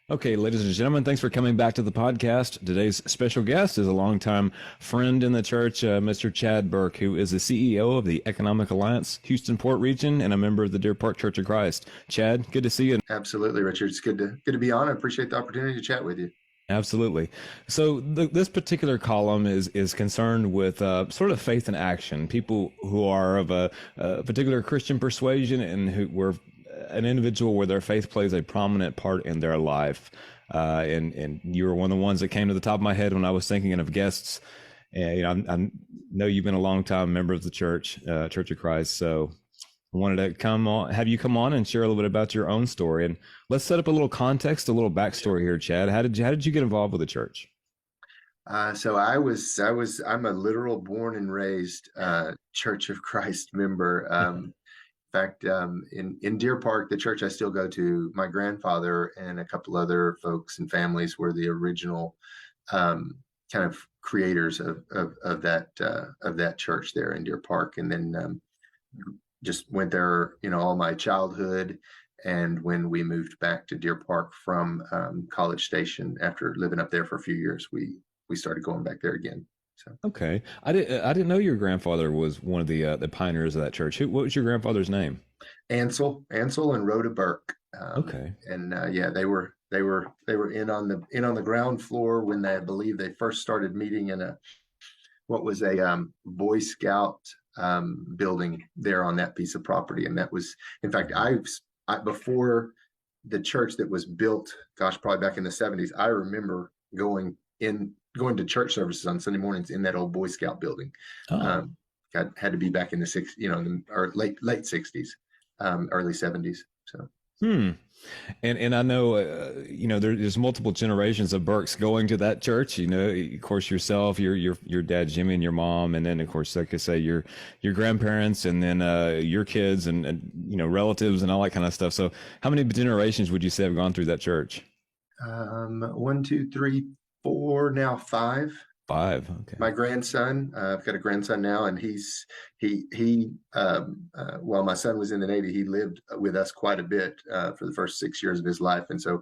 Okay, ladies and gentlemen, thanks for coming back to the podcast. Today's special guest is a longtime friend in the church, Mr. Chad Burke, who is the CEO of the Economic Alliance Houston Port Region and a member of the Deer Park Church of Christ. Chad, good to see you. Absolutely, Richard. It's good to be on. I appreciate the opportunity to chat with you. Absolutely. So this particular column is concerned with sort of faith in action. People who are of a particular Christian persuasion and who were an individual where their faith plays a prominent part in their life. And you were one of the ones that came to the top of my head when I was thinking of guests. And I know you've been a long time member of the church, Church of Christ. So I wanted to have you come on and share a little bit about your own story. And let's set up a little context, a little backstory here, Chad. How did you get involved with the church? I'm a literal born and raised Church of Christ member. In fact, in Deer Park, the church I still go to, my grandfather and a couple other folks and families were the original kind of creators of that church there in Deer Park, and then just went there, all my childhood. And when we moved back to Deer Park from College Station after living up there for a few years, we started going back there again. So Okay, I didn't know your grandfather was one of the pioneers of that church. What was your grandfather's name? Ansel and Rhoda Burke, Okay. and yeah, they were in on the ground floor when I believe they first started meeting in what was a Boy Scout building there on that piece of property. And that was, in fact, before the church that was built, gosh, probably back in the 70s, I remember going to church services on Sunday mornings in that old Boy Scout building. Oh. Had to be back in the or late 60s, early 70s. So. Hmm. And I know there's multiple generations of Burks going to that church. Of course, yourself, your dad Jimmy, and your mom, and then of course, like I say, your grandparents, and then your kids, and relatives, and all that kind of stuff. So, how many generations would you say have gone through that church? One, two, three, four, now five. Five. Okay. My grandson, I've got a grandson now, and while my son was in the Navy, he lived with us quite a bit for the first 6 years of his life. And so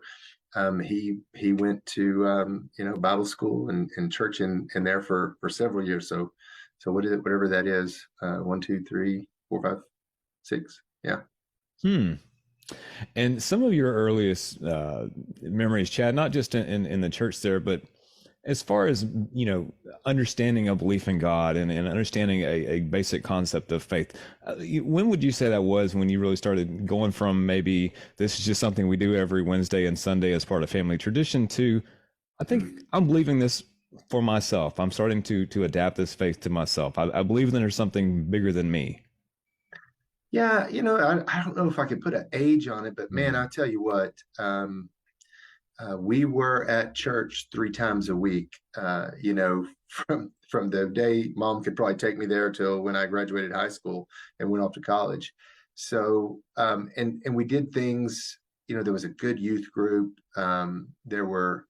he went to Bible school and church in there for several years. So what is it, whatever that is, one, two, three, four, five, six. Yeah. Hmm. And some of your earliest memories, Chad, not just in the church there, but as far as understanding a belief in God and understanding a basic concept of faith, when would you say that was when you really started going from maybe this is just something we do every Wednesday and Sunday as part of family tradition to I think I'm believing this for myself. I'm starting to adapt this faith to myself. I believe that there's something bigger than me. Yeah, I don't know if I could put an age on it, but man, Mm. I tell you what, we were at church 3 times a week, from the day mom could probably take me there till when I graduated high school and went off to college. So, and we did things, there was a good youth group. There was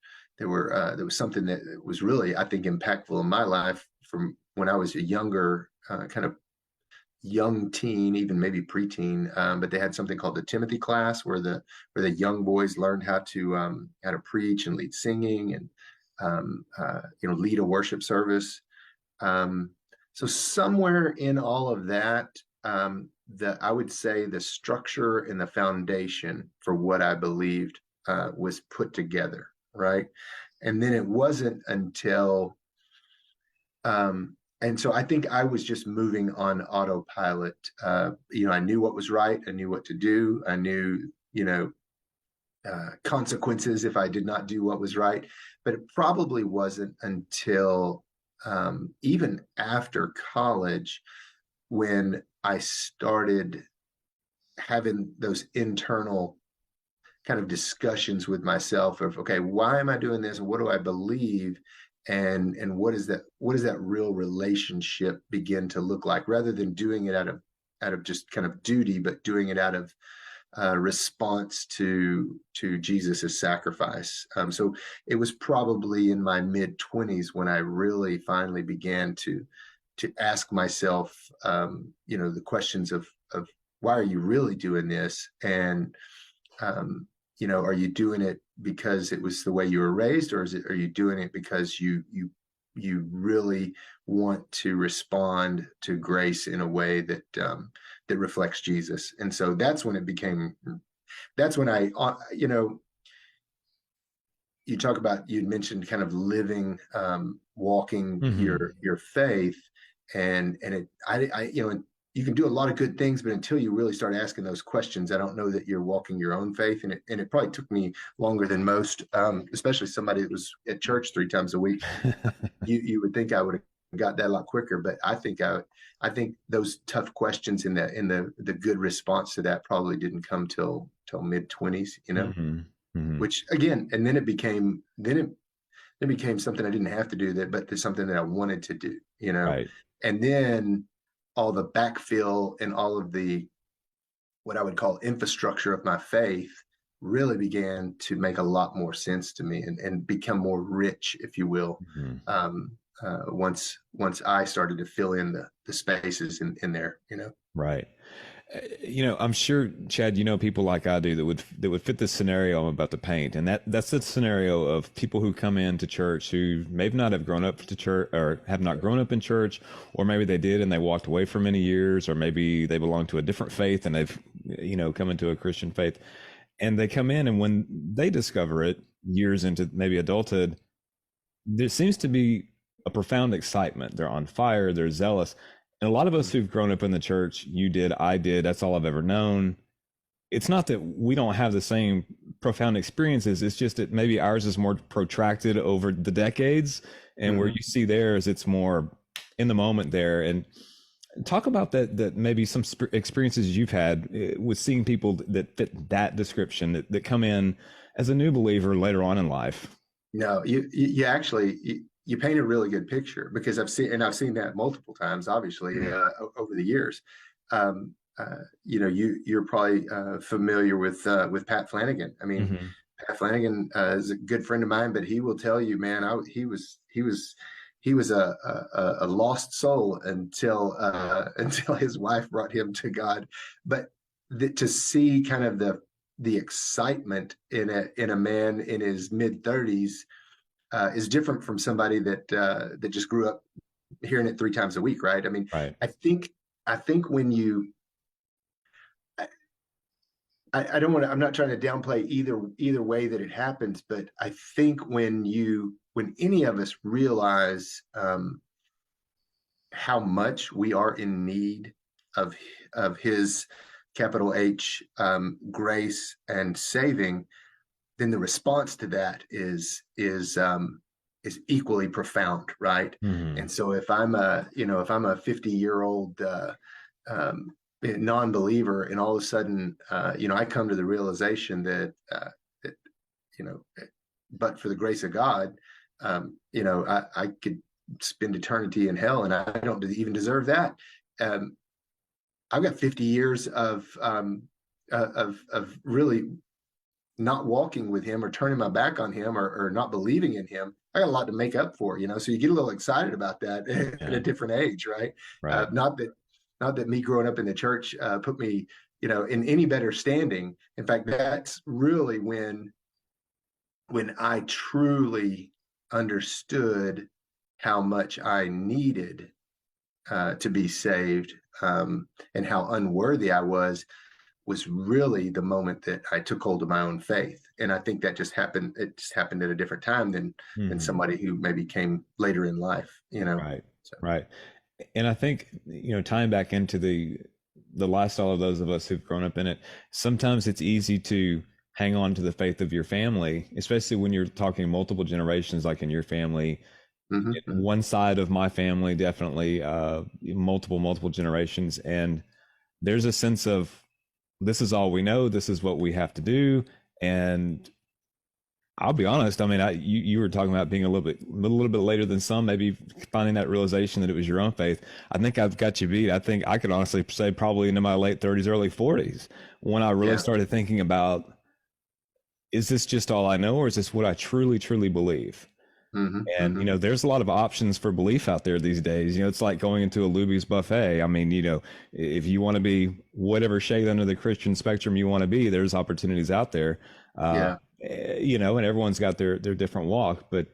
something that was really, I think, impactful in my life from when I was a younger, kind of young teen, even maybe preteen. But they had something called the Timothy class, where the young boys learned how to preach and lead singing and lead a worship service. So somewhere in all of that, that I would say the structure and the foundation for what I believed was put together, right? And then it wasn't until and so I think I was just moving on autopilot. I knew what was right. I knew what to do. I knew, consequences if I did not do what was right. But it probably wasn't until even after college when I started having those internal kind of discussions with myself of, okay, why am I doing this? What do I believe? And what does that real relationship begin to look like, rather than doing it out of just kind of duty, but doing it out of response to Jesus's sacrifice. So it was probably in my mid-20s when I really finally began to ask myself, the questions of why are you really doing this, and are you doing it because it was the way you were raised, or are you doing it because you really want to respond to grace in a way that reflects Jesus? And so that's when you talk about, you'd mentioned kind of living, walking Hmm. your faith, and you can do a lot of good things, but until you really start asking those questions, I don't know that you're walking your own faith. And it probably took me longer than most, especially somebody that was at church 3 times a week. You would think I would have got that a lot quicker, but I think those tough questions and the good response to that probably didn't come till mid 20s, Hmm. Hmm. which again, and then it became something I didn't have to do, but there's something that I wanted to do, Right. and then all the backfill and all of the, what I would call, infrastructure of my faith really began to make a lot more sense to me, and become more rich, if you will, Hmm. once I started to fill in the spaces in there. Right. I'm sure, Chad, people like I do that would fit this scenario I'm about to paint, and that's the scenario of people who come into church who maybe not have grown up to church, or have not grown up in church, or maybe they did and they walked away for many years, or maybe they belong to a different faith and they've come into a Christian faith, and they come in, and when they discover it years into maybe adulthood, there seems to be a profound excitement. They're on fire, they're zealous. And a lot of us who've grown up in the church, you did, I did, that's all I've ever known. It's not that we don't have the same profound experiences. It's just that maybe ours is more protracted over the decades. And where Mm-hmm. you see theirs, it's more in the moment there. And talk about that maybe some experiences you've had with seeing people that fit that description, that come in as a new believer later on in life. No, you actually you paint a really good picture, because I've seen that multiple times, obviously, over the years. You're probably familiar with Pat Flanagan. I mean, Hmm. Pat Flanagan is a good friend of mine, but he will tell you, man, he was a lost soul until until his wife brought him to God. But to see kind of the excitement in a man in his mid 30s is different from somebody that just grew up hearing it 3 times a week, right? I mean, Right. I think when you, I don't want to, I'm not trying to downplay either way that it happens, but I think when any of us realize how much we are in need of His, capital H, grace and saving, then the response to that is equally profound, right? Hmm. And so if I'm a 50-year-old non-believer, and all of a sudden I come to the realization that you know but for the grace of God, I could spend eternity in hell, and I don't even deserve that. Um, I've got 50 years of really not walking with him, or turning my back on him, or not believing in him. I got a lot to make up for. So you get a little excited about that at a Yeah. different age, right? Right. Not that me growing up in the church put me, in any better standing. In fact, that's really when I truly understood how much I needed to be saved, and how unworthy I was really the moment that I took hold of my own faith. And I think that just happened. It just happened at a different time than Hmm. somebody who maybe came later in life. Right. So, Right. And I think, tying back into the lifestyle of those of us who've grown up in it, sometimes it's easy to hang on to the faith of your family, especially when you're talking multiple generations, like in your family. mhm, mhm. One side of my family, definitely, multiple generations. And there's a sense of, this is all we know, this is what we have to do. And I'll be honest. I mean, you were talking about being a little bit later than some, maybe finding that realization that it was your own faith. I think I've got you beat. I think I could honestly say probably into my late 30s, early 40s, when I really Yeah. started thinking about, is this just all I know, or is this what I truly, truly believe? And, Hmm. there's a lot of options for belief out there these days. It's like going into a Luby's buffet. I mean, if you want to be whatever shade under the Christian spectrum you want to be, there's opportunities out there. Yeah. And everyone's got their different walk. But,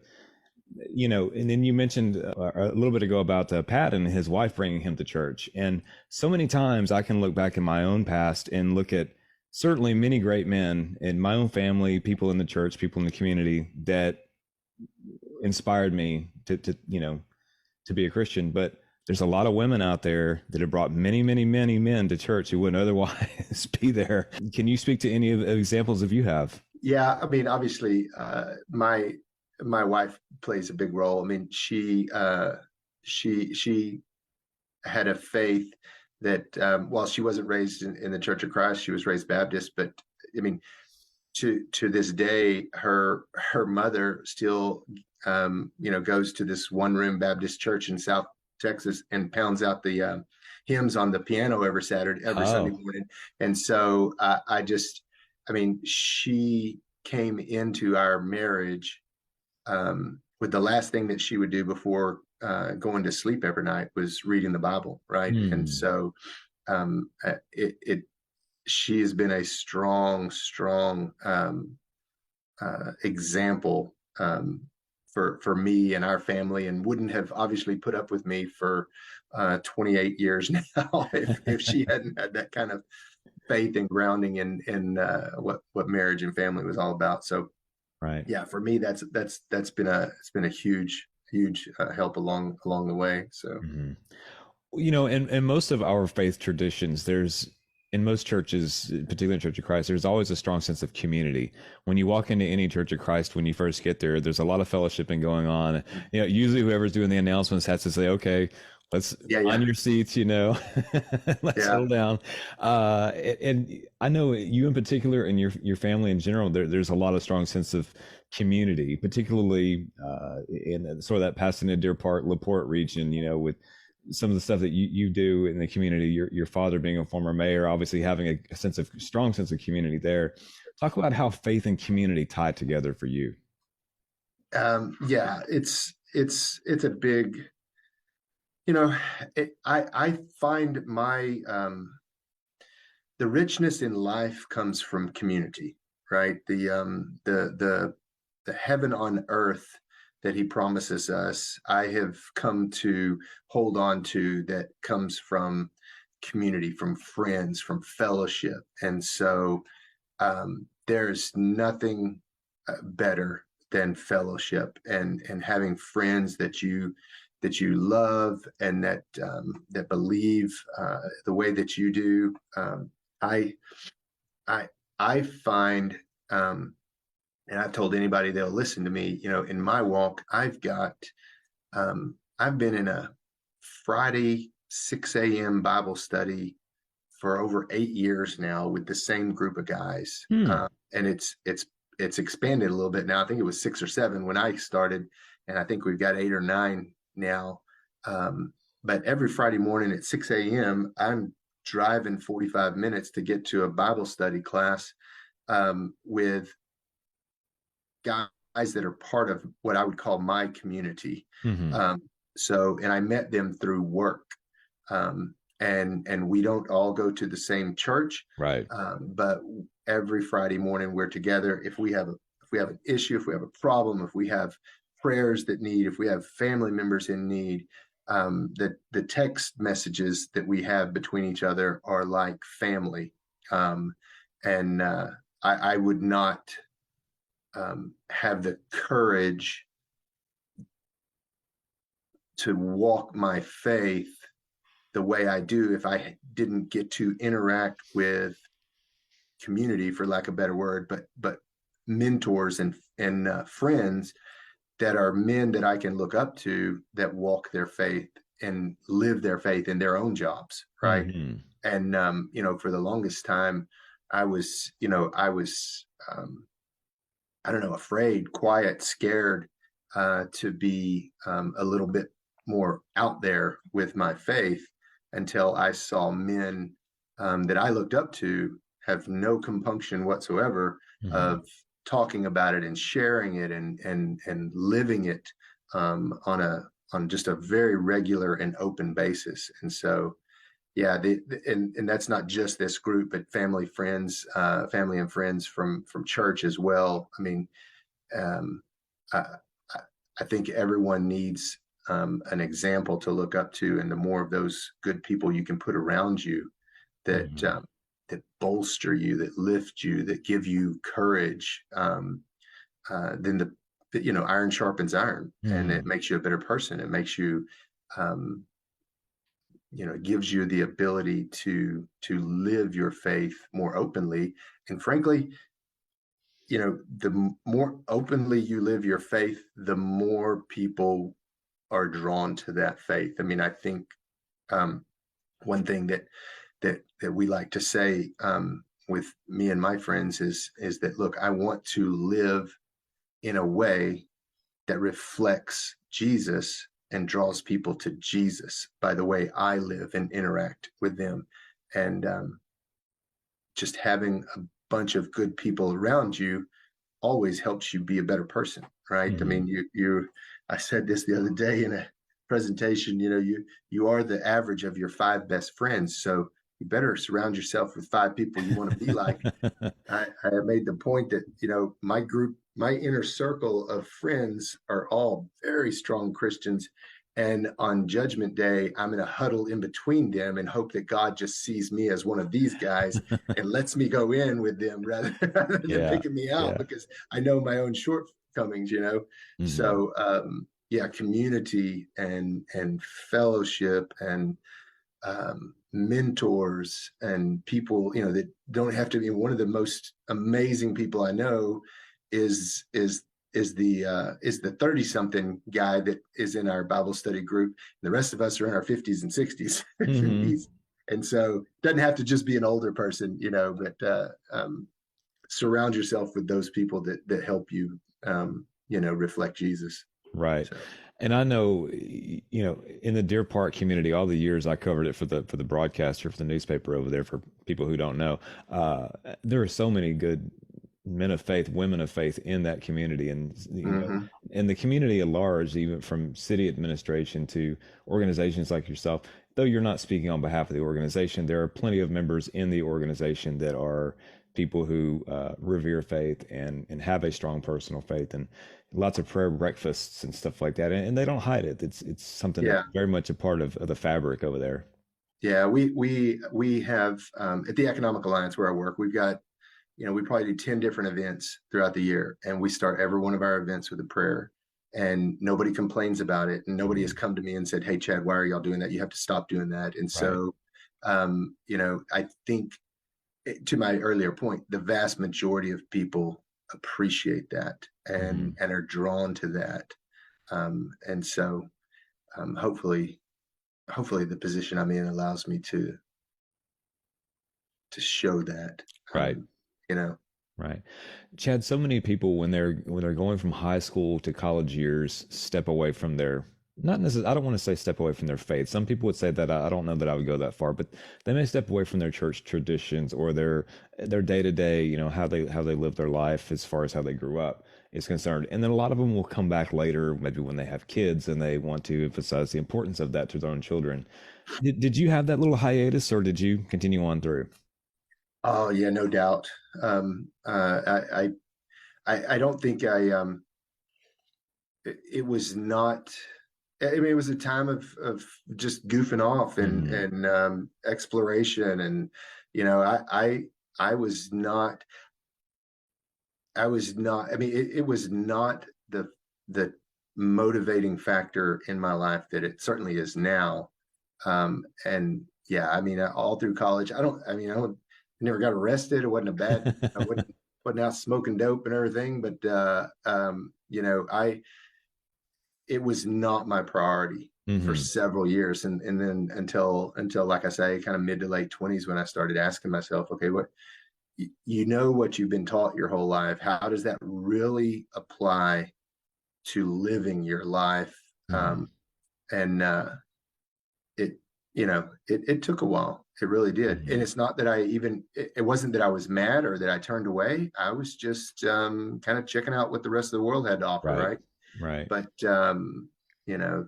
and then you mentioned a little bit ago about Pat and his wife bringing him to church. And so many times I can look back in my own past and look at certainly many great men in my own family, people in the church, people in the community that inspired me to be a Christian. But there's a lot of women out there that have brought many, many, many men to church who wouldn't otherwise be there. Can you speak to any of the examples if you have? Yeah, I mean, obviously, my wife plays a big role. I mean, she had a faith that, while she wasn't raised in the Church of Christ, she was raised Baptist. But I mean, to this day, her mother still, goes to this one room Baptist church in South Texas and pounds out the hymns on the piano every Sunday Oh. morning. And so I mean, she came into our marriage, with the last thing that she would do before going to sleep every night was reading the Bible, right? And Hmm. so it she has been a strong example, for me and our family, and wouldn't have obviously put up with me for 28 years now if she hadn't had that kind of faith and grounding in what marriage and family was all about. So Right. yeah, for me, that's been a huge help along the way. So Hmm. In most of our faith traditions, there's in most churches, particularly in Church of Christ, there's always a strong sense of community. When you walk into any Church of Christ, when you first get there, there's a lot of fellowshipping going on. Usually whoever's doing the announcements has to say, "Okay, let's yeah, find yeah, your seats," let's yeah. settle down. And I know you in particular and your family in general, there's a lot of strong sense of community, particularly in sort of that Pasadena, Deer Park, LaPorte region, with some of the stuff that you do in the community, your father being a former mayor, obviously having a strong sense of community there. Talk about how faith and community tie together for you. Yeah, it's a big, you know, I find the richness in life comes from community, right? The heaven on earth that he promises us, I have come to hold on to, that comes from community, from friends, from fellowship. And so there's nothing better than fellowship and having friends that you love and that believe the way that you do. I I I find, and I've told anybody they'll listen to me. In my walk, I've been in a Friday 6 a.m. Bible study for over 8 years now with the same group of guys, Hmm. and it's expanded a little bit now. I think it was 6 or 7 when I started, and I think we've got 8 or 9 now. But every Friday morning at 6 a.m., I'm driving 45 minutes to get to a Bible study class, with guys that are part of what I would call my community. Hmm. Um, and I met them through work. And we don't all go to the same church, Right. but every Friday morning we're together. If we have an issue, if we have a problem, if we have prayers that need, if we have family members in need, the text messages that we have between each other are like family. And I would not have the courage to walk my faith the way I do if I didn't get to interact with community, for lack of a better word, but mentors and friends that are men that I can look up to, that walk their faith and live their faith in their own jobs, right? Hmm. And for the longest time, I was I don't know, afraid, quiet, scared, to be a little bit more out there with my faith, until I saw men that I looked up to have no compunction whatsoever Hmm. of talking about it and sharing it and living it on just a very regular and open basis. And so, yeah, and that's not just this group, but family and friends from church as well. I mean, um, I, I think everyone needs an example to look up to, and the more of those good people you can put around you that Hmm. that bolster you, that lift you, that give you courage, then iron sharpens iron, and it Hmm. makes you a better person. It makes you um, gives you the ability to live your faith more openly. And frankly, the more openly you live your faith, the more people are drawn to that faith. I mean, I think um, one thing that we like to say with me and my friends is that, look, I want to live in a way that reflects Jesus and draws people to Jesus by the way I live and interact with them. And just having a bunch of good people around you always helps you be a better person, right? I Hmm. mean, I said this the other day in a presentation, you are the average of your five best friends. So you better surround yourself with five people you want to be like. I have made the point that, my inner circle of friends are all very strong Christians. And on Judgment Day, I'm going to huddle in between them and hope that God just sees me as one of these guys and lets me go in with them rather than Yeah. picking me out, Yeah. because I know my own shortcomings. Hmm. So, yeah, community and fellowship and mentors and people that don't have to be. One of the most amazing people I know is the 30 something guy that is in our Bible study group. The rest of us are in our 50s and 60s. Hmm. And so it doesn't have to just be an older person, but surround yourself with those people that help you reflect Jesus. Right. So And I know, in the Deer Park community, all the years I covered it for the broadcaster, for the newspaper over there, for people who don't know, uh, there are so many good men of faith, women of faith in that community, and mhm. in the community at large, even from city administration to organizations like yourself. Though you're not speaking on behalf of the organization, there are plenty of members in the organization that are people who revere faith and have a strong personal faith, and lots of prayer breakfasts and stuff like that, and they don't hide it. It's something that's Yeah. very much a part of the fabric over there. Yeah, we have at the Economic Alliance where I work, we've got, we probably do 10 different events throughout the year, and we start every one of our events with a prayer, and nobody complains about it, and nobody has Mhm. come to me and said, "Hey, Chad, why are y'all doing that? You have to stop doing that." And Right. so, I think, to my earlier point, the vast majority of people appreciate that Hmm. and are drawn to that. And so, hopefully the position I'm in allows me to show that. Right. Um, you know, Right. Chad, so many people when they're going from high school to college years step away from their, not necessarily, I don't want to say step away from their faith. Some people would say that. I don't know that I would go that far, but they may step away from their church traditions or their day-to-day, how they live their life as far as how they grew up is concerned. And then a lot of them will come back later, maybe when they have kids and they want to emphasize the importance of that to their own children. Did you have that little hiatus or did you continue on through? oh yeah, no doubt. I don't think it was not. I mean, it was a time of just goofing off and Hmm. and exploration, and you know, I I I was not. I was not. I mean, it was not the motivating factor in my life that it certainly is now. And yeah, I mean, all through college, I don't. I mean, I never got arrested. It wasn't a bad. I wasn't out smoking dope and everything. But it was not my priority for Hmm. several years, and then until like I say, kind of mid to late 20s, when I started asking myself, okay, you know what you've been taught your whole life, how does that really apply to living your life? Hmm. And it it took a while. It really did. And Mhm. it's not that it wasn't that I was mad or that I turned away. I was just kind of checking out what the rest of the world had to offer, Right. right? Right. But you know,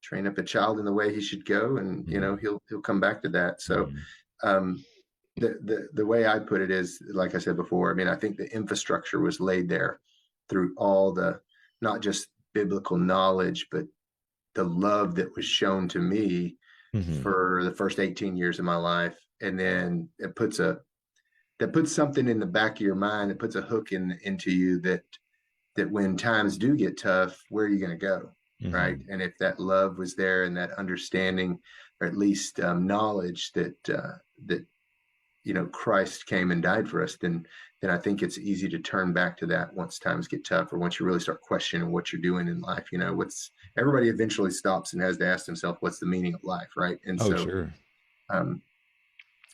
train up a child in the way he should go, and Mhm. he'll come back to that. So Mhm. um, the way I put it is, like I said before, I mean, I think the infrastructure was laid there through all the, not just biblical knowledge, but the love that was shown to me Mhm. for the first 18 years of my life. And then that puts something in the back of your mind. It puts a hook into you that when times do get tough, where are you going to go? Right. Mhm. And if that love was there and that understanding, or at least knowledge that Christ came and died for us, then I think it's easy to turn back to that once times get tough, or once you really start questioning what you're doing in life. What's everybody eventually stops and has to ask themselves, what's the meaning of life, right? And Oh, so sure. um,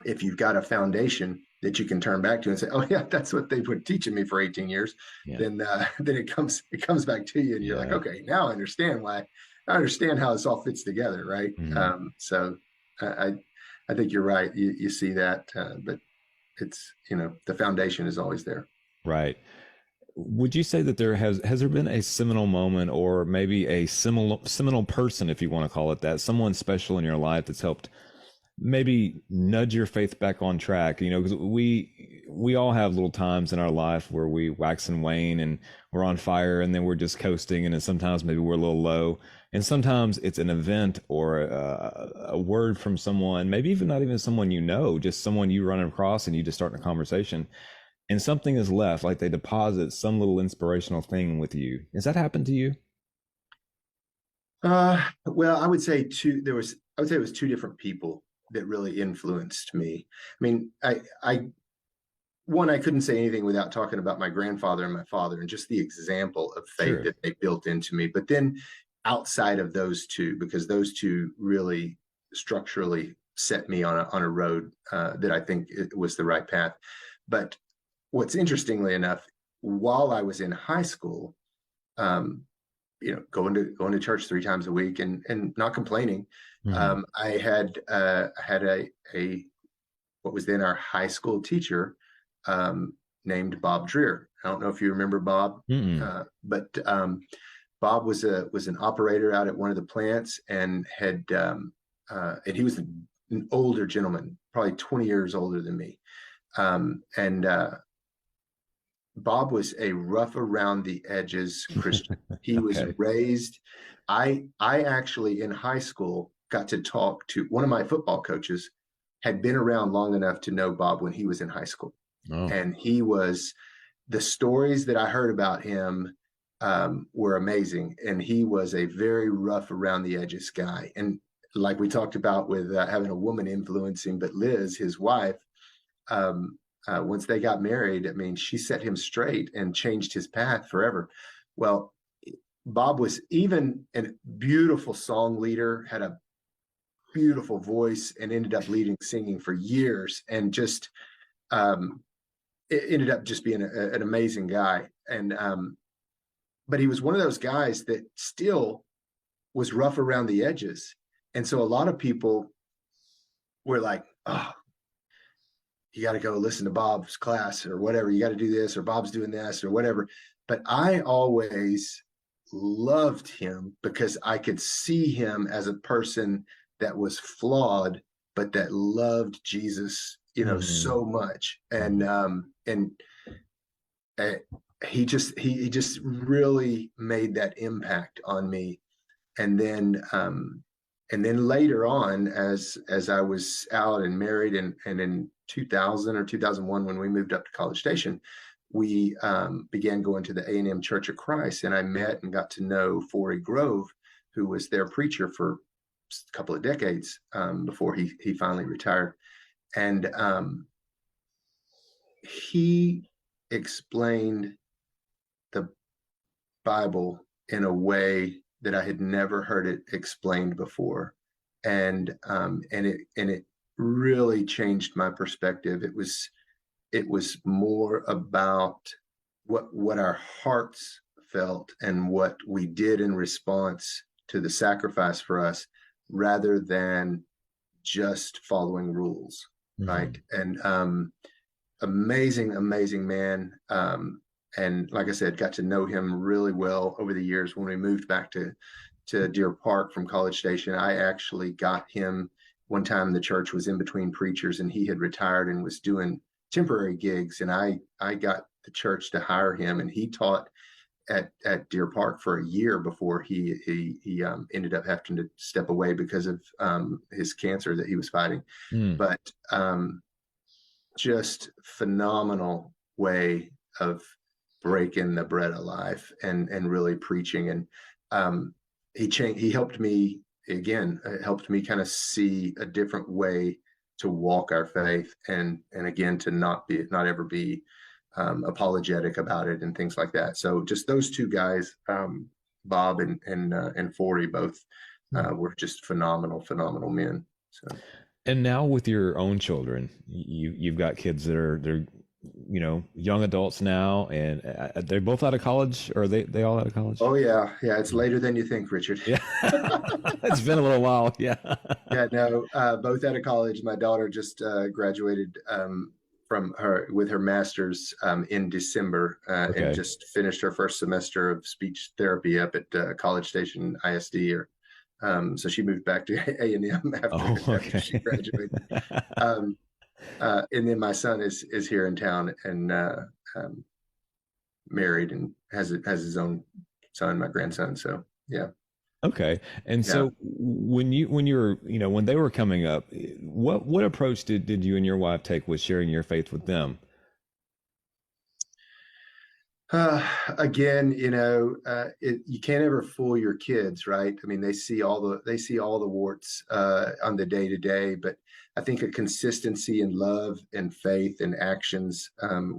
if you've got a foundation that you can turn back to and say, "Oh yeah, that's what they were teaching me for 18 years," Yeah. then it comes back to you, and you're like, Yeah. "Okay, now I understand why. I understand how this all fits together." Right? Mhm. So I I think you're right. You see that, but it's the foundation is always there. Right. Would you say that has there been a seminal moment or maybe a seminal person, if you want to call it that, someone special in your life that's helped maybe nudge your faith back on track? Because we all have little times in our life where we wax and wane and we're on fire and then we're just coasting, and then sometimes maybe we're a little low, and sometimes it's an event or a word from someone, maybe even not even someone just someone you run across and you just start a conversation and something is left, like they deposit some little inspirational thing with you. Has that happened to you? Well, I would say it was two different people that really influenced me. I mean, I couldn't say anything without talking about my grandfather and my father and just the example of faith Sure. that they built into me. But then outside of those two, because those two really structurally set me on a road that I think it was the right path. But what's interestingly enough, while I was in high school, um, going to church 3 times a week and not complaining, Hmm. I had a what was then our high school teacher, named Bob Dreer. I don't know if you remember Bob, Mm-mm. but Bob was an operator out at one of the plants and he was an older gentleman, probably 20 years older than me. And Bob was a rough around the edges Christian. He was Okay. raised. I actually in high school got to talk to one of my football coaches, had been around long enough to know Bob when he was in high school. Oh. And the stories that I heard about him were amazing. And he was a very rough around the edges guy. And like we talked about with having a woman influencing, but Liz, his wife, once they got married, I mean, she set him straight and changed his path forever. Well, Bob was even a beautiful song leader, had a beautiful voice, and ended up leading singing for years, and just um, it ended up just being an amazing guy. And but he was one of those guys that still was rough around the edges, and so a lot of people were like, "Oh, you got to go listen to Bob's class or whatever. You got to do this, or Bob's doing this, or whatever." But I always loved him because I could see him as a person that was flawed, but that loved Jesus, Hmm. so much. And Hmm. uh, he just really made that impact on me. And then later on, as I was out and married, and in 2000 or 2001, when we moved up to College Station, we began going to the A&M Church of Christ, and I met and got to know Forey Grove, who was their preacher for a couple of decades before he finally retired. And he explained the Bible in a way that I had never heard it explained before, and it really changed my perspective. It was more about what our hearts felt and what we did in response to the sacrifice for us, rather than just following rules, right? Hmm. And amazing man. And like I said, got to know him really well over the years. When we moved back to Deer Park from College Station, I actually got him one time. The church was in between preachers, and he had retired and was doing temporary gigs, and I got the church to hire him, and he taught at Deer Park for a year before he ended up having to step away because of his cancer that he was fighting. Mm. But just phenomenal way of breaking the bread of life and really preaching. And he helped me again, helped me kind of see a different way to walk our faith, and again to not ever be apologetic about it and things like that. So just those two guys, Bob and Forey, both were just phenomenal men. So And now with your own children, you've got kids that are they're young adults now, and they're both out of college, or they all out of college? oh yeah, it's later than you think, Richard. Yeah, it's been a little while. Yeah. Yeah, no, both out of college. My daughter just graduated from her with her master's in December, and Okay. just finished her first semester of speech therapy up at College Station ISD. Or so she moved back to A&M Oh, after she okay. graduated. Um, and then my son is here in town and um, married and has his own son, my grandson. So yeah, Okay. And yeah. so when you were, when they were coming up, what approach did you and your wife take with sharing your faith with them? Again, you can't ever fool your kids, right? I mean, they see all the warts on the day to day, but I think a consistency in love and faith and actions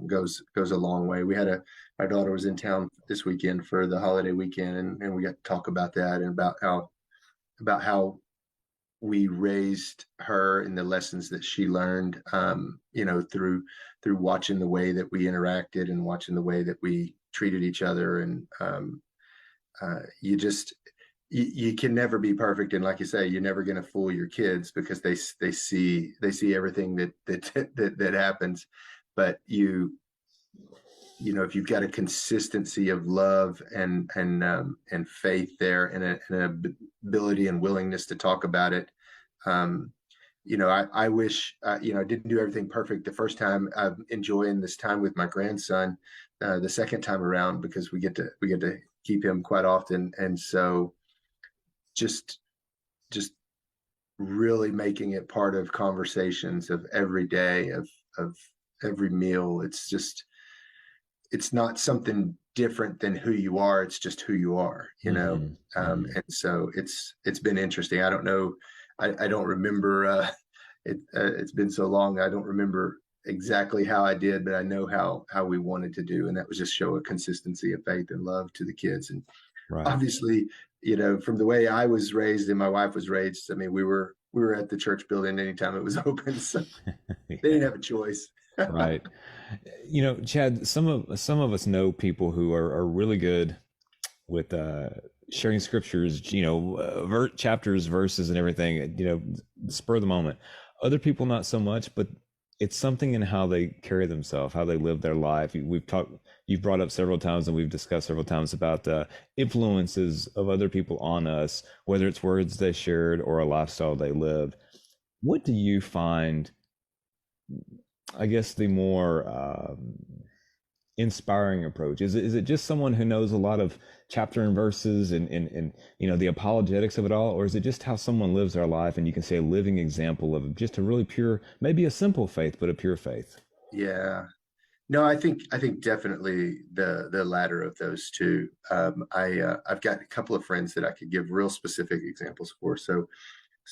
goes a long way. My daughter was in town this weekend for the holiday weekend, and we got to talk about that and about how we raised her and the lessons that she learned, through watching the way that we interacted and watching the way that we treated each other. And you can never be perfect. And like you say, you're never going to fool your kids because they see everything that happens. But if you've got a consistency of love and faith there, and an ability and willingness to talk about it. I wish I didn't do everything perfect the first time. I'm enjoying this time with my grandson the second time around, because we get to keep him quite often, and so just just really making it part of conversations of every day, of every meal. It's not something different than who you are. It's just who you are, Hmm. Hmm. and so it's been interesting. I don't know. I don't remember. It's been so long. I don't remember exactly how I did, but I know how we wanted to do, and that was just show a consistency of faith and love to the kids. And Right. obviously, from the way I was raised and my wife was raised, I mean, we were at the church building anytime it was open, so they Yeah. didn't have a choice. Right. Chad, some of us know people who are really good with sharing scriptures, chapters, verses, and everything, spur of the moment. Other people, not so much, but it's something in how they carry themselves, how they live their life. You've brought up several times, and we've discussed several times about the influences of other people on us, whether it's words they shared or a lifestyle they lived. What do you find, I guess, the more inspiring approach? Is it just someone who knows a lot of chapter and verses and the apologetics of it all, or is it just how someone lives their life, and you can say a living example of just a really pure, maybe a simple faith, but a pure faith? Yeah. No, I think definitely the latter of those two. I've got a couple of friends that I could give real specific examples for. So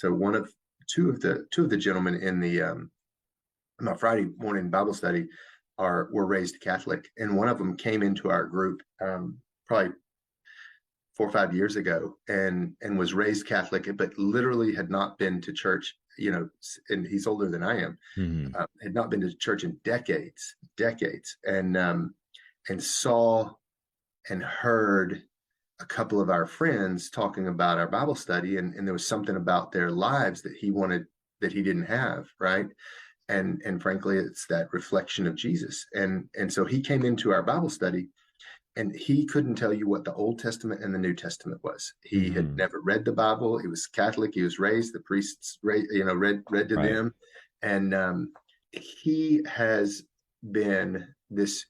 one of two of the gentlemen in the my Friday morning Bible study were raised Catholic, and one of them came into our group probably 4 or 5 years ago, and was raised Catholic, but literally had not been to church. And he's older than I am. Hmm. Had not been to church in decades, and saw and heard a couple of our friends talking about our Bible study, and there was something about their lives that he wanted that he didn't have, right? And frankly, it's that reflection of Jesus. And so he came into our Bible study, and he couldn't tell you what the Old Testament and the New Testament was. He had Hmm. never read the Bible. He was Catholic. He was raised. The priests, read to Right. them, and he has been this.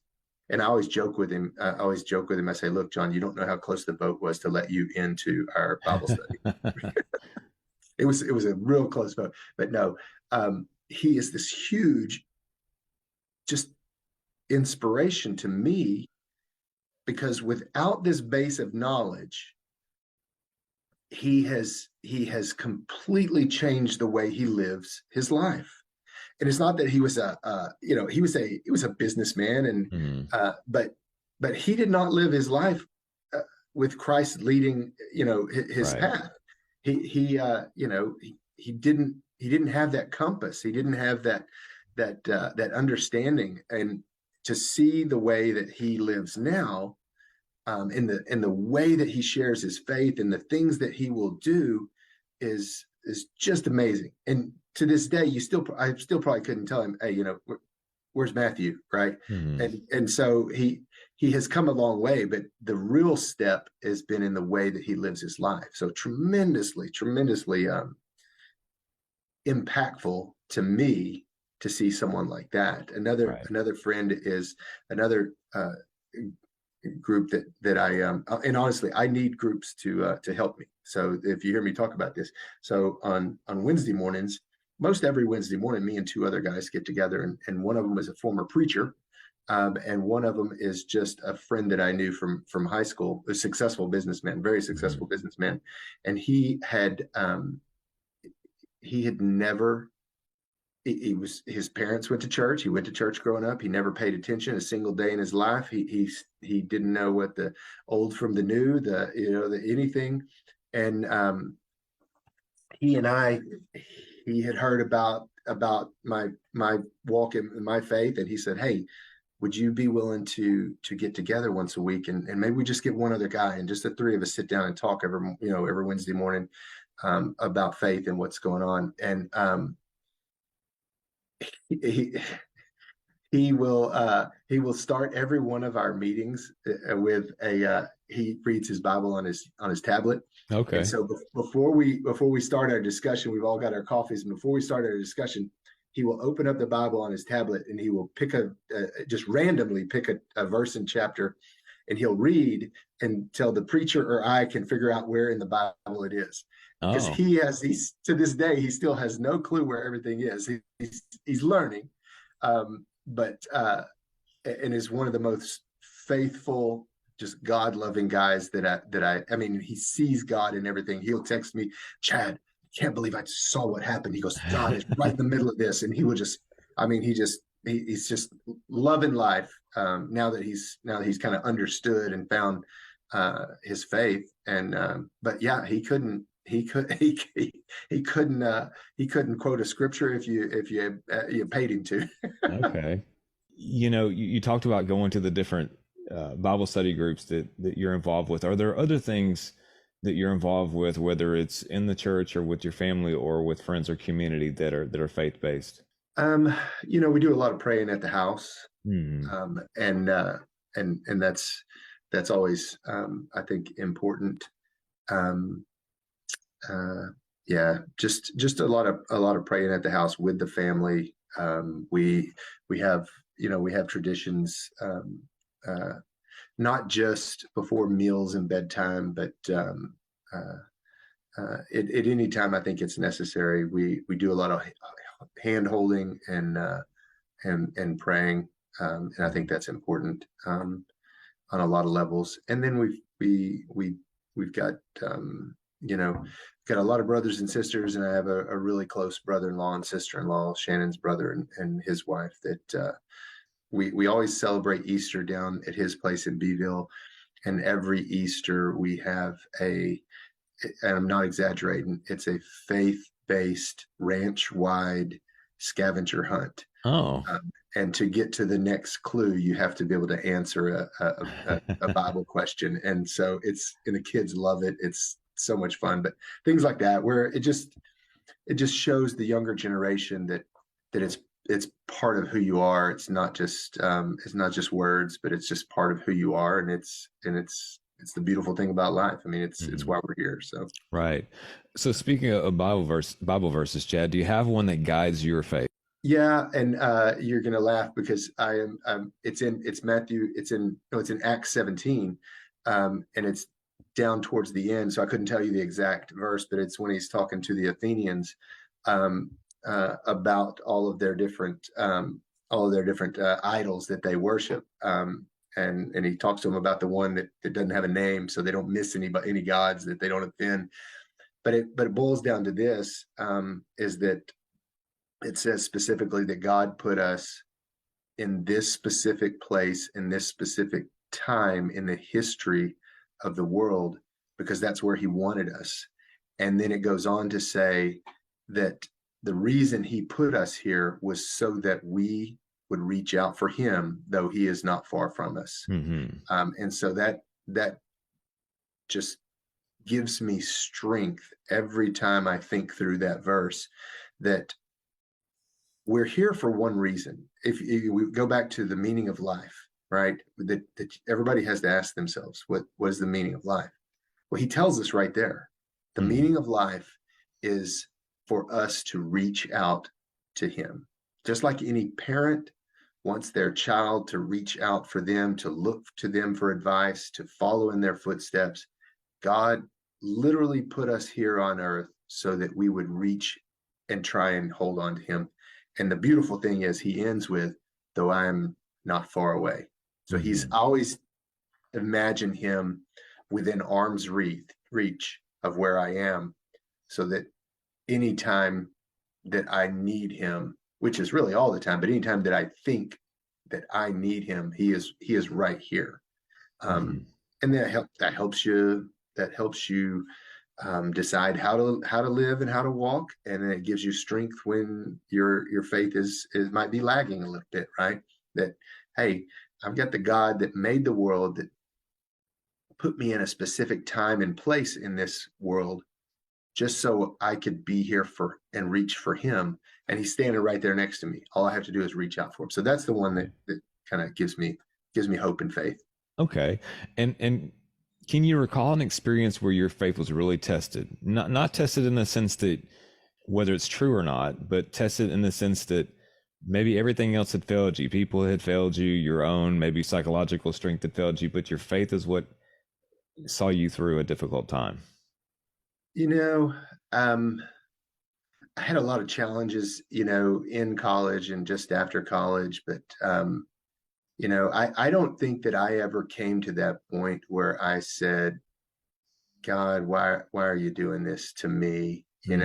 And I always joke with him. I always joke with him. I say, "Look, John, you don't know how close the boat was to let you into our Bible study. It was a real close vote, but no, he is this huge, just inspiration to me, because without this base of knowledge, he has completely changed the way he lives his life. And it's not that he was he was a businessman, and Hmm. but he did not live his life with Christ leading his Right. path. He didn't have that compass. He didn't have that understanding. And to see the way that he lives now, in the way that he shares his faith and the things that he will do, is just amazing. And to this day, I still probably couldn't tell him, hey, where's Matthew, right? Hmm. And so he has come a long way, but the real step has been in the way that he lives his life. So tremendously impactful to me to see someone like that. Another Right. another friend is another group that I and honestly, I need groups to help me. So if you hear me talk about this, so on Wednesday mornings, most every Wednesday morning, me and two other guys get together, and one of them is a former preacher, and one of them is just a friend that I knew from high school, a successful businessman, very Hmm. successful businessman, and he had never. He was his parents went to church. He went to church growing up. He never paid attention a single day in his life. He didn't know what the old from the new, the anything. And he and I he had heard about my walk in my faith, and he said, "Hey, would you be willing to get together once a week, and maybe we just get one other guy, and just the three of us sit down and talk every Wednesday morning, about faith and what's going on." And he he will start every one of our meetings with he reads his Bible on his tablet. And Okay. so before we start our discussion, we've all got our coffees, and before we start our discussion, he will open up the Bible on his tablet, and he will just randomly pick a verse and chapter, and he'll read until the preacher or I can figure out where in the Bible it is. Because Oh, he's to this day, he still has no clue where everything is. He's learning, but and is one of the most faithful, just God loving guys that I mean, he sees God in everything. He'll text me, Chad, I can't believe I saw what happened. He goes, God is right in the middle of this. And he will just, I mean, he's just loving life. Now that he's kind of understood and found his faith. And but yeah, he couldn't quote a scripture if you paid him to. okay. You talked about going to the different Bible study groups that you're involved with. Are there other things that you're involved with, whether it's in the church or with your family or with friends or community that are faith based? Um, we do a lot of praying at the house, Hmm. and that's always, I think, important. Um, uh, yeah, just a lot of praying at the house with the family. We have traditions, uh, not just before meals and bedtime, but at any time I think it's necessary. We do a lot of hand holding and praying, and I think that's important, on a lot of levels. And then we've got you know got a lot of brothers and sisters, and I have a really close brother-in-law and sister-in-law, Shannon's brother and his wife, that we always celebrate Easter down at his place in Beeville. And every Easter we have and I'm not exaggerating, it's a faith-based ranch-wide scavenger hunt. Oh. And to get to the next clue, you have to be able to answer a Bible question. And so and the kids love it. It's so much fun. But things like that, where it just shows the younger generation that it's part of who you are. It's not just words, but it's just part of who you are, and it's the beautiful thing about life. I mean, it's Hmm. why we're here. So Right. So speaking of Bible verses, Chad, do you have one that guides your faith? yeah, and you're gonna laugh because it's Matthew, it's in Acts 17, and it's down towards the end, so I couldn't tell you the exact verse, but it's when he's talking to the Athenians um, about all of their different idols that they worship. And he talks to them about the one that doesn't have a name, so they don't miss any gods that they don't offend. But it boils down to this: is that it says specifically that God put us in this specific place in this specific time in the history of the world because that's where he wanted us. And then it goes on to say that the reason he put us here was so that we would reach out for him, though he is not far from us. Hmm. And so that just gives me strength every time I think through that verse, that we're here for one reason. If we go back to the meaning of life, right? That everybody has to ask themselves, what is the meaning of life? Well, he tells us right there. The Hmm. meaning of life is for us to reach out to him. Just like any parent wants their child to reach out for them, to look to them for advice, to follow in their footsteps, God literally put us here on earth so that we would reach and try and hold on to him. And the beautiful thing is he ends with, though I am not far away. So he's Hmm. always imagined him within arm's reach of where I am, so that anytime that I need him, which is really all the time, but anytime that I think that I need him, he is right here. Hmm. Um, and that helps you decide how to live and how to walk, and then it gives you strength when your faith is might be lagging a little bit, right? That, hey, I've got the God that made the world, that put me in a specific time and place in this world just so I could be here for and reach for him, and he's standing right there next to me. All I have to do is reach out for him. So that's the one that kind of gives me hope and faith. Okay. And can you recall an experience where your faith was really tested? Not tested in the sense that whether it's true or not, but tested in the sense that maybe everything else had failed you. People had failed you, your own maybe psychological strength had failed you, but your faith is what saw you through a difficult time. You know, um, I had a lot of challenges, in college and just after college, but I don't think that I ever came to that point where I said, God, why are you doing this to me? Hmm.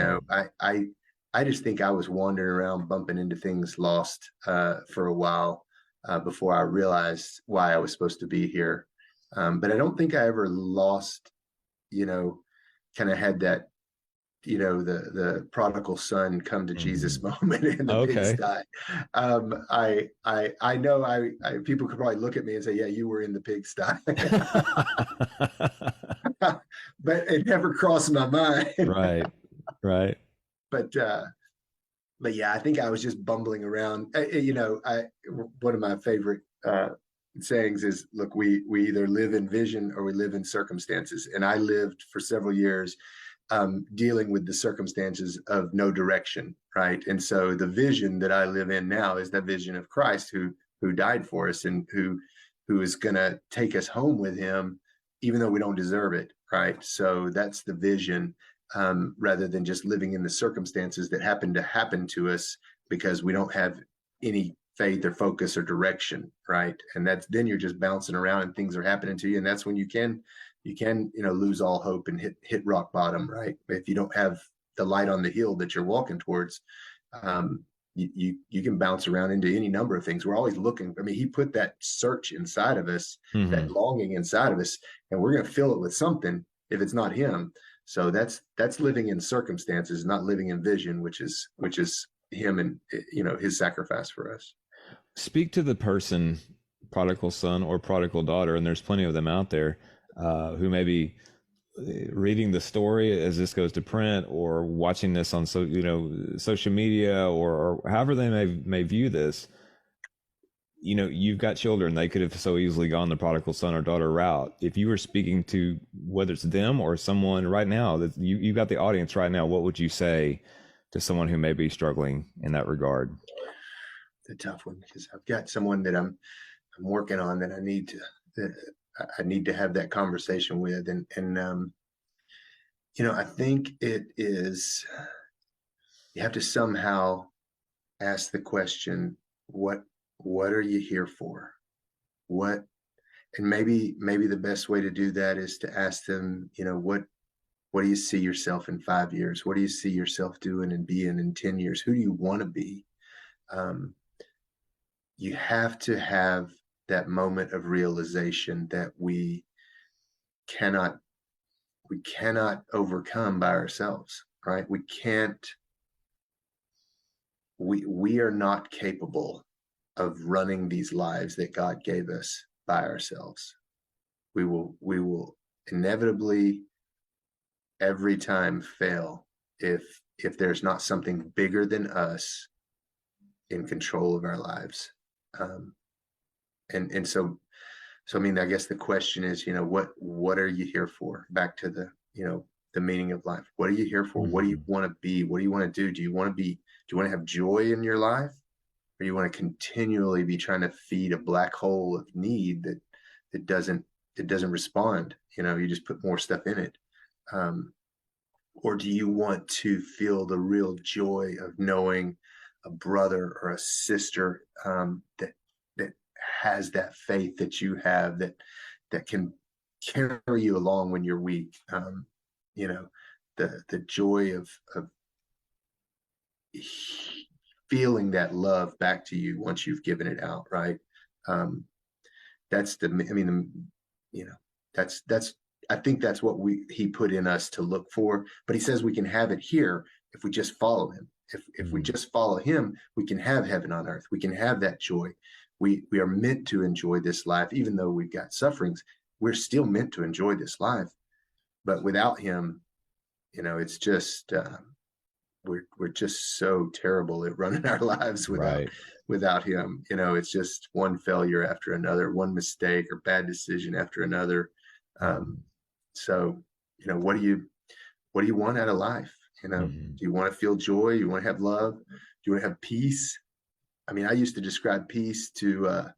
I just think I was wandering around bumping into things, lost for a while before I realized why I was supposed to be here. But I don't think I ever lost, you know, kind of had that, the prodigal son come to Jesus Hmm. moment in the Okay. pigsty. I know people could probably look at me and say, yeah, you were in the pigsty, but it never crossed my mind. Right. Right. but but yeah, I think I was just bumbling around. I one of my favorite sayings is, "Look, we either live in vision or we live in circumstances." And I lived for several years dealing with the circumstances of no direction, right? And so the vision that I live in now is that vision of Christ, who died for us and who is going to take us home with him, even though we don't deserve it, right? So that's the vision, rather than just living in the circumstances that happen to us because we don't have any faith or focus or direction, right? And that's then you're just bouncing around and things are happening to you, and that's when you can lose all hope and hit rock bottom, right? If you don't have the light on the hill that you're walking towards, you can bounce around into any number of things. We're always looking. I mean, he put that search inside of us, that Hmm. longing inside of us, and we're going to fill it with something if it's not him. So that's living in circumstances, not living in vision, which is him and his sacrifice for us. Speak to the person, prodigal son or prodigal daughter, and there's plenty of them out there who maybe reading the story as this goes to print, or watching this on social media, or however they may view this, you've got children. They could have so easily gone the prodigal son or daughter route. If you were speaking to, whether it's them or someone right now, that you've got the audience right now, what would you say to someone who may be struggling in that regard? The tough one, because I've got someone that I'm working on that that I need to have that conversation with, and I think it is, you have to somehow ask the question, what are you here for? What, and maybe the best way to do that is to ask them, what do you see yourself in 5 years? What do you see yourself doing and being in 10 years? Who do you want to be? Um, you have to have that moment of realization that cannot we cannot overcome by ourselves, right? We are not capable of running these lives that God gave us by ourselves. We will inevitably every time fail if there's not something bigger than us in control of our lives. Um, and so I mean, I guess the question is, what are you here for? Back to the meaning of life. What are you here for? What do you Mhm. want to be? What do you want to do? Do you want to have joy in your life? Or you want to continually be trying to feed a black hole of need that doesn't that doesn't respond? You just put more stuff in it. Um, or do you want to feel the real joy of knowing a brother or a sister that has that faith that you have, that can carry you along when you're weak? You know, the joy of feeling that love back to you once you've given it out, right? Um, that's the I mean, that's I think that's what he put in us to look for. But he says we can have it here if we just follow him. If we Mhm. just follow him, we can have heaven on earth. We can have that joy. We are meant to enjoy this life, even though we've got sufferings. We're still meant to enjoy this life. But without him, it's just we're just so terrible at running our lives Right. without him. It's just one failure after another, one mistake or bad decision after another. Um, Mhm. so, what do you want out of life? Mhm. Do you want to feel joy? You want to have love? Do you want to have peace? I mean, I used to describe peace to uh,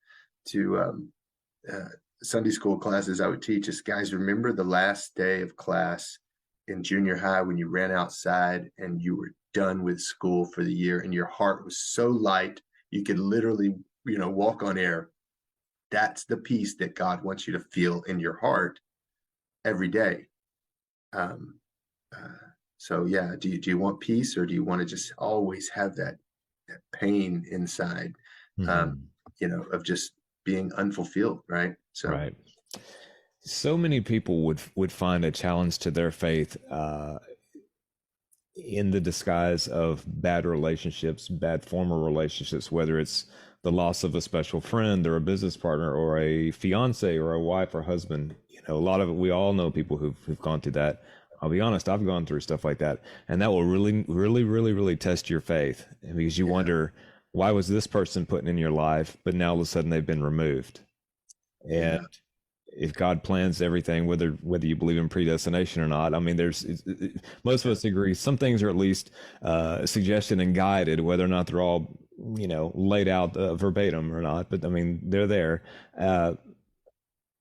Sunday school classes I would teach is, guys, remember the last day of class in junior high when you ran outside and you were done with school for the year and your heart was so light you could literally, walk on air. That's the peace that God wants you to feel in your heart every day. Um, uh, so yeah, do you want peace, or do you want to just always have that pain inside, um, Mhm. of just being unfulfilled, right? So Right. So many people would find a challenge to their faith in the disguise of bad relationships, bad former relationships, whether it's the loss of a special friend or a business partner or a fiance or a wife or husband. A lot of it, we all know people who've gone through that. I'll be honest, I've gone through stuff like that. And that will really, really, really, really test your faith, because you yeah, wonder, why was this person put in your life, but now all of a sudden they've been removed? And yeah, if God plans everything, whether you believe in predestination or not, I mean, most of yeah. us agree some things are at least suggested and guided, whether or not they're all laid out verbatim or not. But I mean, they're there. Uh,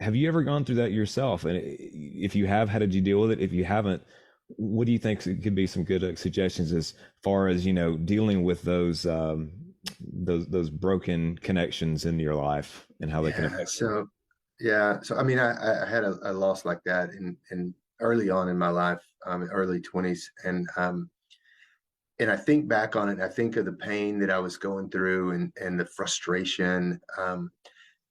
have you ever gone through that yourself? And if you have, how did you deal with it? If you haven't, what do you think could be some good suggestions as far as dealing with those broken connections in your life and how they can Yeah. affect you? So I mean, I had a loss like that in early on in my life, early 20s, and I think back on it. I think of the pain that I was going through and the frustration.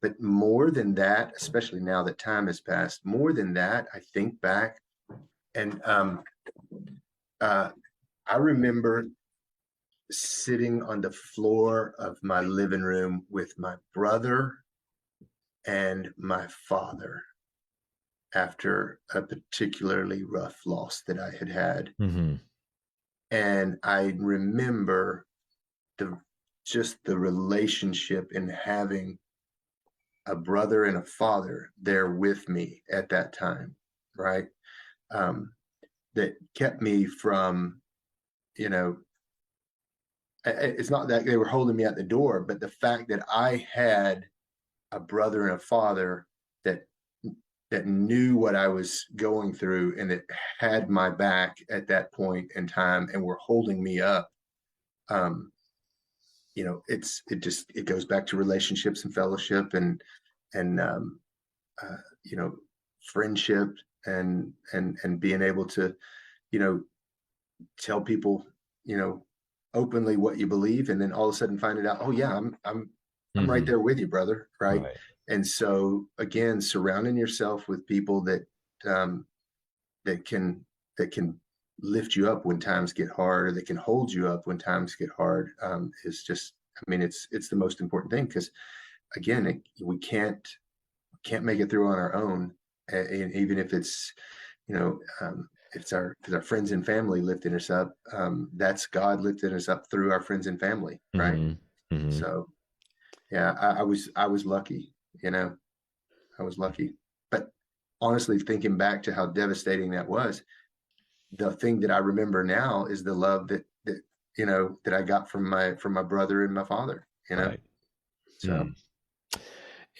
But more than that, especially now that time has passed, more than that, I think back and uh, I remember sitting on the floor of my living room with my brother and my father. after a particularly rough loss that I had had. Mm-hmm. And I remember the just the relationship in having a brother and a father there with me at that time, right? Um, that kept me from, you know, it's not that they were holding me at the door, but the fact that I had a brother and a father that knew what I was going through and that had my back at that point in time and were holding me up. Um, it goes back to relationships and fellowship and uh, you know, friendship and being able to, you know, tell people, you know, openly what you believe, and then all of a sudden finding out, oh yeah, I'm right Mm-hmm. there with you, brother, right? Right. And so again, surrounding yourself with people um, that can that can lift you up when times get hard, or that can hold you up when times get hard, is just, I mean, it's the most important thing, because again, we can't make it through on our own, and even if it's, you know, if it's our friends and family lifting us up, that's God lifting us up through our friends and family, right? Mm-hmm. Mm-hmm. So yeah, I was lucky, you know, I was lucky. But honestly, thinking back to how devastating that was, the thing that I remember now is the love that you know that I got from my brother and my father, you know. Right. So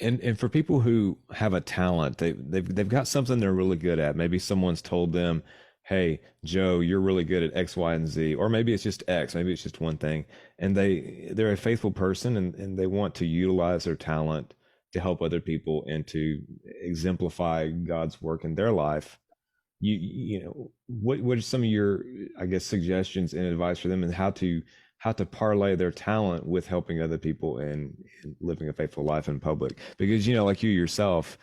Mm. And for people who have a talent, they've got something they're really good at. Maybe someone's told them, "Hey, Joe, you're really good at X, Y, and Z," or maybe it's just X, maybe it's just one thing, and they're a faithful person and they want to utilize their talent to help other people and to exemplify God's work in their life. You know, what are some of your, I guess, suggestions and advice for them and how to parlay their talent with helping other people and living a faithful life in public? Because you know, like you yourself,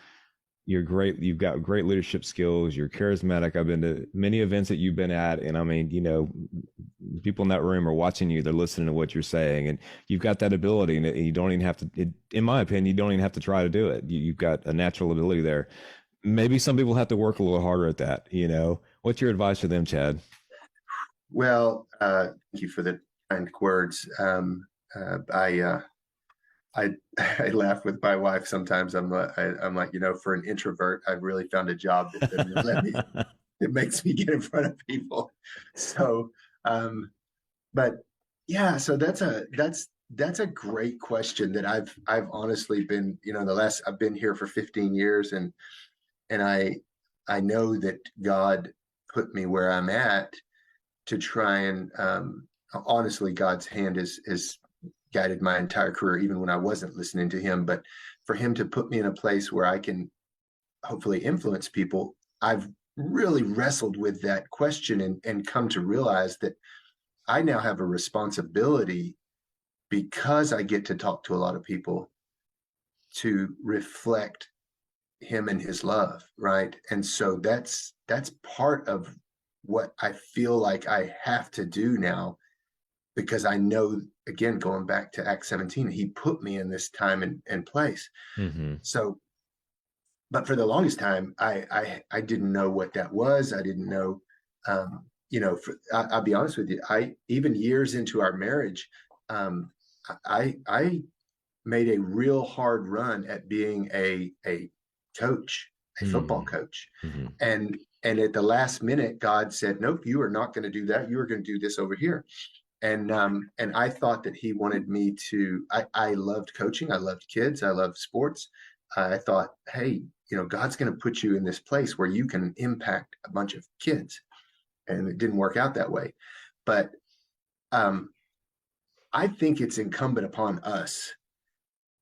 you're great, you've got great leadership skills, you're charismatic. I've been to many events that you've been at, and I mean, you know, people in that room are watching you, they're listening to what you're saying, and you've got that ability, and you don't even have to in my opinion, you don't even have to try to do it. You've got a natural ability there. Maybe some people have to work a little harder at that, you know. What's your advice for them, Chad? well, thank you for the kind words. I I laugh with my wife sometimes. I'm like, you know, for an introvert, I've really found a job that doesn't let me. It makes me get in front of people. So, um, but yeah, so that's a great question that I've honestly been, you know, the last I've been here for 15 years, and I know that God put me where I'm at to try and, honestly, God's hand is guided my entire career, even when I wasn't listening to him. But for him to put me in a place where I can hopefully influence people, I've really wrestled with that question and come to realize that I now have a responsibility, because I get to talk to a lot of people, to reflect him and his love, right? And so that's part of what I feel like I have to do now, because I know, again, going back to Act 17, he put me in this time and place. Mm-hmm. So, but for the longest time, I didn't know what that was. I didn't know, you know, I'll be honest with you. I, even years into our marriage, um, I made a real hard run at being a coach, a football coach. Mm-hmm. And at the last minute, God said, nope, you are not going to do that. You are going to do this over here. And I thought that he wanted me to. I loved coaching. I loved kids. I loved sports. I thought, hey, you know, God's going to put you in this place where you can impact a bunch of kids. And it didn't work out that way. But um, I think it's incumbent upon us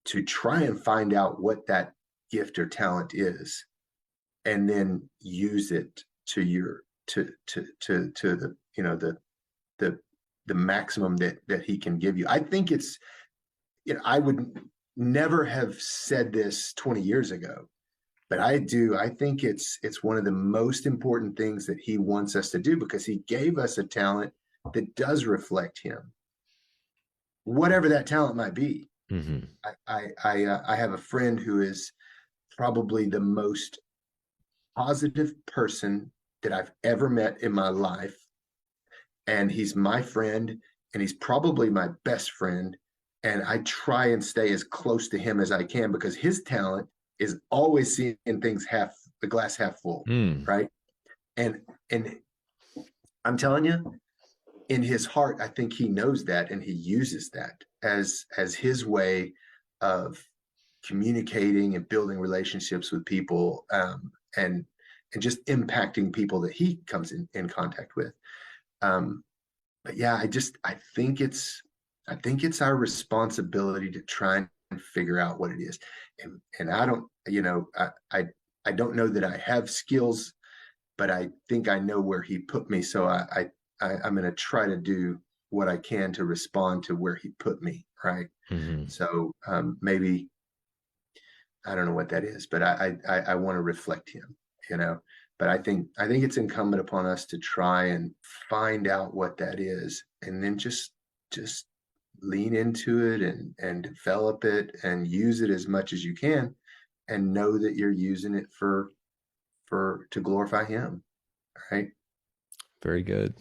to try and find out what that gift or talent is, and then use it to your to the, you know, the the maximum that he can give you. I think it's, you know, I would never have said this 20 years ago, but I do. I think it's one of the most important things that he wants us to do, because he gave us a talent that does reflect him, whatever that talent might be. Mm-hmm. I have a friend who is probably the most positive person that I've ever met in my life. And he's my friend, and he's probably my best friend. And I try and stay as close to him as I can because his talent is always seeing things the glass half full, Mm. right? And I'm telling you, in his heart, I think he knows that, and he uses that as his way of communicating and building relationships with people, and just impacting people that he comes in contact with. Um, but yeah, I think it's our responsibility to try and figure out what it is. And I don't, I don't know that I have skills, but I think I know where he put me. So I'm going to try to do what I can to respond to where he put me. Right. Hmm. So maybe I don't know what that is, but I want to reflect him, you know. But I think it's incumbent upon us to try and find out what that is, and then just lean into it and develop it and use it as much as you can, and know that you're using it for to glorify him, right? Very good.